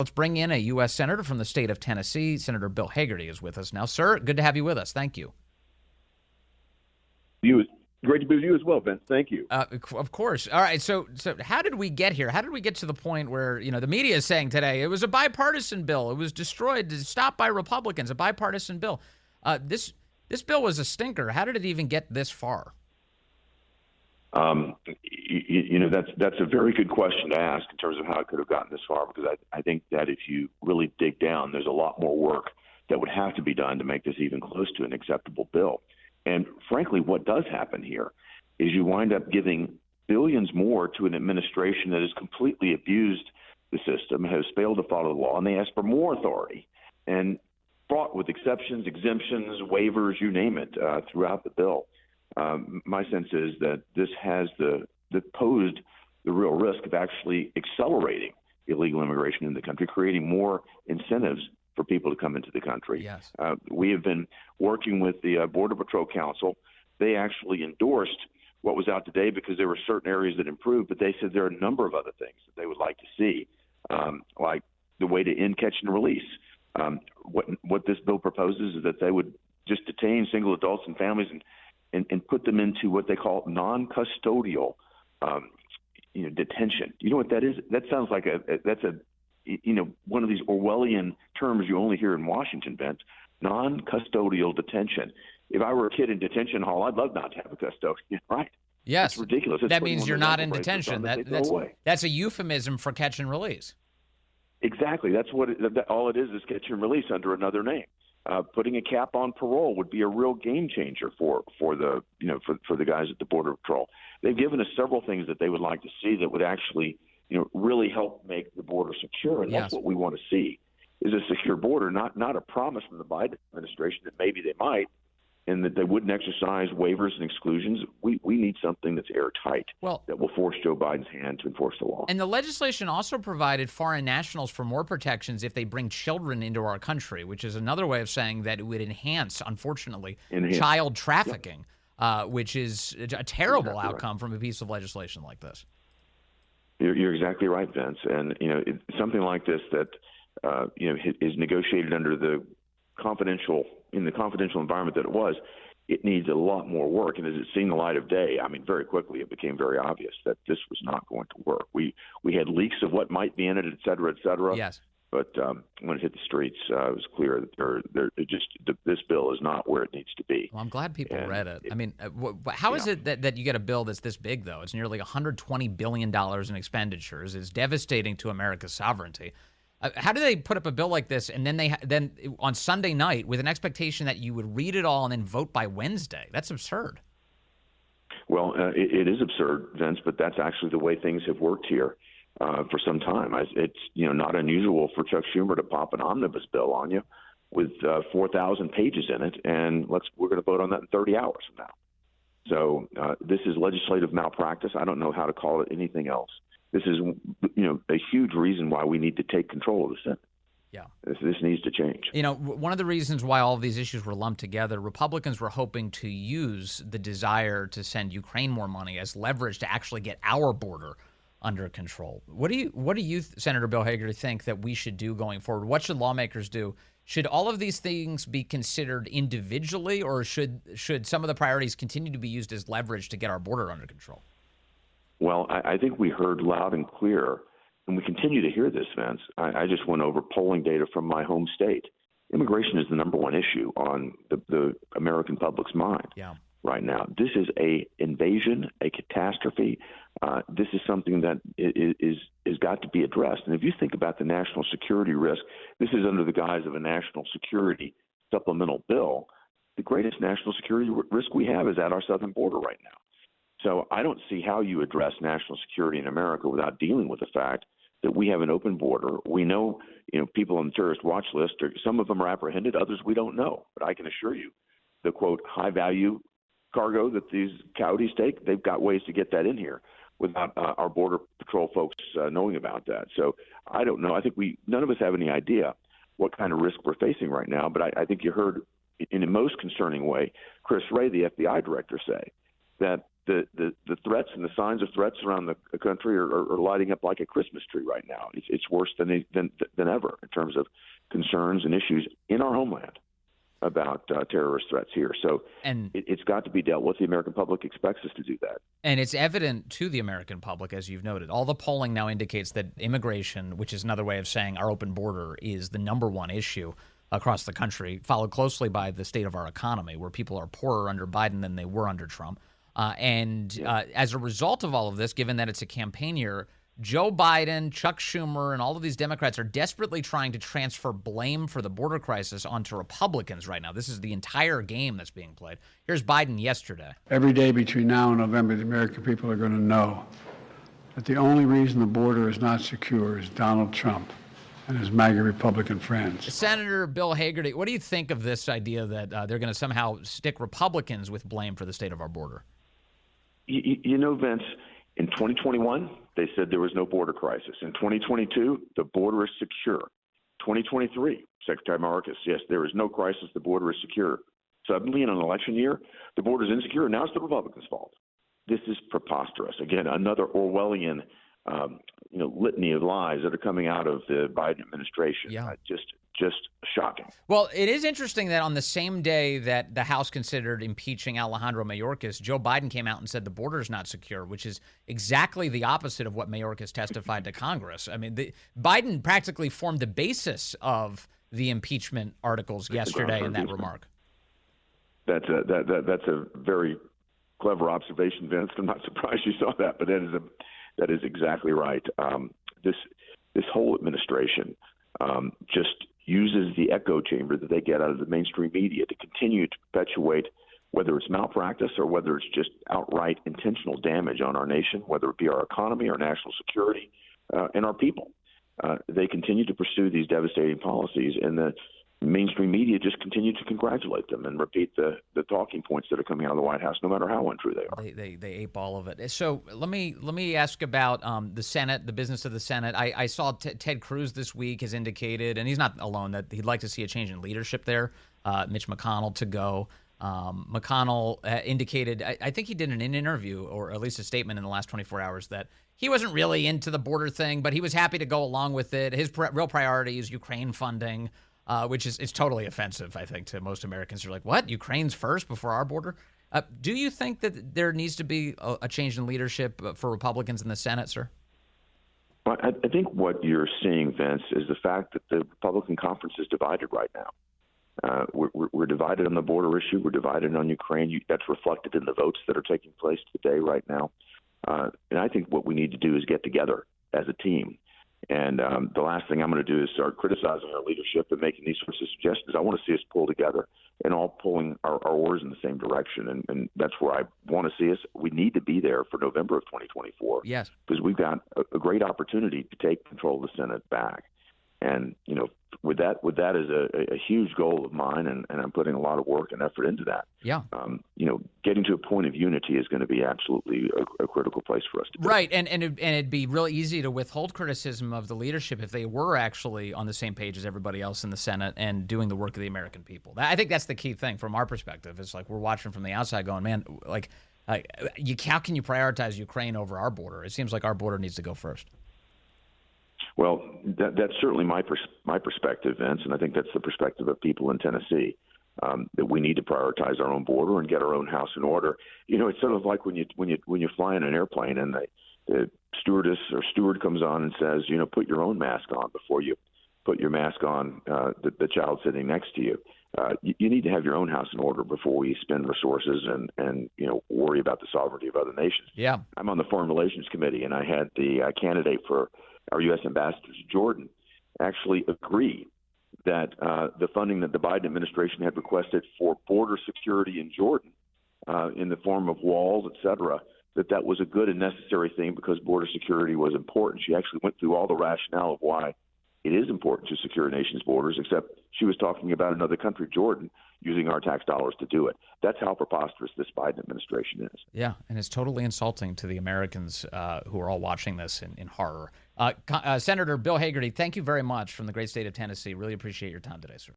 Let's bring in a U.S. Senator from the state of Tennessee. Senator Bill Hagerty is with us now. Sir, good to have you with us. Thank you. Great to be with you as well, Vince. Thank you. Of course. All right. So how did we get here? How did we get to the point where, the media is saying today it was a bipartisan bill? It was destroyed, stopped by Republicans, a bipartisan bill. This bill was a stinker. How did it even get this far? That's a very good question to ask in terms of how it could have gotten this far, because I think that if you really dig down, there's a lot more work that would have to be done to make this even close to an acceptable bill. And frankly, what does happen here is you wind up giving billions more to an administration that has completely abused the system, has failed to follow the law, and they ask for more authority and fraught with exceptions, exemptions, waivers, you name it, throughout the bill. My sense is that this has posed the real risk of actually accelerating illegal immigration in the country, creating more incentives for people to come into the country. Yes. We have been working with the Border Patrol Council. They actually endorsed what was out today because there were certain areas that improved, but they said there are a number of other things that they would like to see, like the way to end catch and release. What this bill proposes is that they would just detain single adults and families and put them into what they call non-custodial detention. You know what that is? That sounds like one of these Orwellian terms you only hear in Washington, Vince. Non-custodial detention. If I were a kid in detention hall, I'd love not to have a custodian, right? Yes. It's ridiculous. That means you're not in detention. That's a euphemism for catch and release. Exactly. That's what all it is catch and release under another name. Putting a cap on parole would be a real game changer for the guys at the Border Patrol. They've given us several things that they would like to see that would actually really help make the border secure, and that's what we want to see, is a secure border, not a promise from the Biden administration that maybe they might, and that they wouldn't exercise waivers and exclusions. We need something that's airtight, that will force Joe Biden's hand to enforce the law. And the legislation also provided foreign nationals for more protections if they bring children into our country, which is another way of saying that it would enhance, unfortunately, child trafficking, which is a terrible outcome from a piece of legislation like this. You're exactly right, Vince. And something like this that is negotiated under the confidential environment that it was, it needs a lot more work. And as it's seen the light of day, very quickly it became very obvious that this was not going to work. We had leaks of what might be in it, et cetera, et cetera. Yes. But when it hit the streets, it was clear that this bill is not where it needs to be. Well, I'm glad people read it. How is it that you get a bill that's this big, though? It's nearly $120 billion in expenditures. It's devastating to America's sovereignty. How do they put up a bill like this and then on Sunday night with an expectation that you would read it all and then vote by Wednesday? That's absurd. Well, it is absurd, Vince, but that's actually the way things have worked here for some time. It's not unusual for Chuck Schumer to pop an omnibus bill on you with 4,000 pages in it, and we're going to vote on that in 30 hours from now. So this is legislative malpractice. I don't know how to call it anything else. This is, a huge reason why we need to take control of the Senate. Yeah. This needs to change. One of the reasons why all of these issues were lumped together, Republicans were hoping to use the desire to send Ukraine more money as leverage to actually get our border under control. What do you, Senator Bill Hagerty, think that we should do going forward? What should lawmakers do? Should all of these things be considered individually, or should some of the priorities continue to be used as leverage to get our border under control? Well, I think we heard loud and clear, and we continue to hear this, Vince. I just went over polling data from my home state. Immigration is the number one issue on the American public's mind right now. This is a invasion, a catastrophe. This is something that is got to be addressed. And if you think about the national security risk, this is under the guise of a national security supplemental bill. The greatest national security risk we have is at our southern border right now. So I don't see how you address national security in America without dealing with the fact that we have an open border. We know, people on the terrorist watch list, some of them are apprehended, others we don't know. But I can assure you, the, quote, high-value cargo that these coyotes take, they've got ways to get that in here without our Border Patrol folks knowing about that. So I don't know. I think none of us have any idea what kind of risk we're facing right now. But I think you heard, in a most concerning way, Chris Wray, the FBI director, say that the threats and the signs of threats around the country are lighting up like a Christmas tree right now. It's worse than ever in terms of concerns and issues in our homeland about terrorist threats here. So it's got to be dealt with. The American public expects us to do that. And it's evident to the American public, as you've noted. All the polling now indicates that immigration, which is another way of saying our open border, is the number one issue across the country, followed closely by the state of our economy, where people are poorer under Biden than they were under Trump. As a result of all of this, given that it's a campaign year, Joe Biden, Chuck Schumer, and all of these Democrats are desperately trying to transfer blame for the border crisis onto Republicans right now. This is the entire game that's being played. Here's Biden yesterday. Every day between now and November, the American people are going to know that the only reason the border is not secure is Donald Trump and his MAGA Republican friends. Senator Bill Hagerty, what do you think of this idea that they're going to somehow stick Republicans with blame for the state of our border? You know, Vince, in 2021, they said there was no border crisis. In 2022, the border is secure. 2023, Secretary Mayorkas, yes, there is no crisis. The border is secure. Suddenly, in an election year, the border is insecure. Now it's the Republicans' fault. This is preposterous. Again, another Orwellian, litany of lies that are coming out of the Biden administration. Yeah. Just shocking. Well, it is interesting that on the same day that the House considered impeaching Alejandro Mayorkas, Joe Biden came out and said the border is not secure, which is exactly the opposite of what Mayorkas testified to Congress. I mean, Biden practically formed the basis of the impeachment articles yesterday in that remark. That's a very clever observation, Vince. I'm not surprised you saw that, but that is exactly right. This whole administration just uses the echo chamber that they get out of the mainstream media to continue to perpetuate, whether it's malpractice or whether it's just outright intentional damage on our nation, whether it be our economy, our national security, and our people. They continue to pursue these devastating policies, and the mainstream media just continue to congratulate them and repeat the talking points that are coming out of the White House, no matter how untrue they are. They ape all of it. So let me ask about the Senate, the business of the Senate. I saw Ted Cruz this week has indicated, and he's not alone, that he'd like to see a change in leadership there. Mitch McConnell to go. McConnell indicated, I think he did an interview, or at least a statement in the last 24 hours, that he wasn't really into the border thing, but he was happy to go along with it. His real priority is Ukraine funding. Which is totally offensive, I think, to most Americans who are like, what? Ukraine's first before our border? Do you think that there needs to be a change in leadership for Republicans in the Senate, sir? Well, I think what you're seeing, Vince, is the fact that the Republican conference is divided right now. We're divided on the border issue. We're divided on Ukraine. That's reflected in the votes that are taking place today right now. And I think what we need to do is get together as a team. And the last thing I'm going to do is start criticizing our leadership and making these sorts of suggestions. I want to see us pull together and all pulling our oars in the same direction. And that's where I want to see us. We need to be there for November of 2024. Yes. Because we've got a great opportunity to take control of the Senate back. And, with that is a huge goal of mine, and I'm putting a lot of work and effort into that. Yeah. Getting to a point of unity is going to be absolutely a critical place for us to be. Right, and it'd be real easy to withhold criticism of the leadership if they were actually on the same page as everybody else in the Senate and doing the work of the American people. I think that's the key thing from our perspective. It's like we're watching from the outside going, man, how can you prioritize Ukraine over our border? It seems like our border needs to go first. Well, that's certainly my perspective, Vince, and I think that's the perspective of people in Tennessee, that we need to prioritize our own border and get our own house in order. It's sort of like when you fly in an airplane and the stewardess or steward comes on and says, put your own mask on before you put your mask on the child sitting next to you. You need to have your own house in order before we spend resources and worry about the sovereignty of other nations. Yeah, I'm on the Foreign Relations Committee, and I had the candidate for our U.S. ambassador to Jordan actually agree that the funding that the Biden administration had requested for border security in Jordan in the form of walls, et cetera, that was a good and necessary thing because border security was important. She actually went through all the rationale of why it is important to secure a nation's borders, except she was talking about another country, Jordan, using our tax dollars to do it. That's how preposterous this Biden administration is. Yeah, and it's totally insulting to the Americans who are all watching this in horror. Senator Bill Hagerty, thank you very much from the great state of Tennessee. Really appreciate your time today, sir.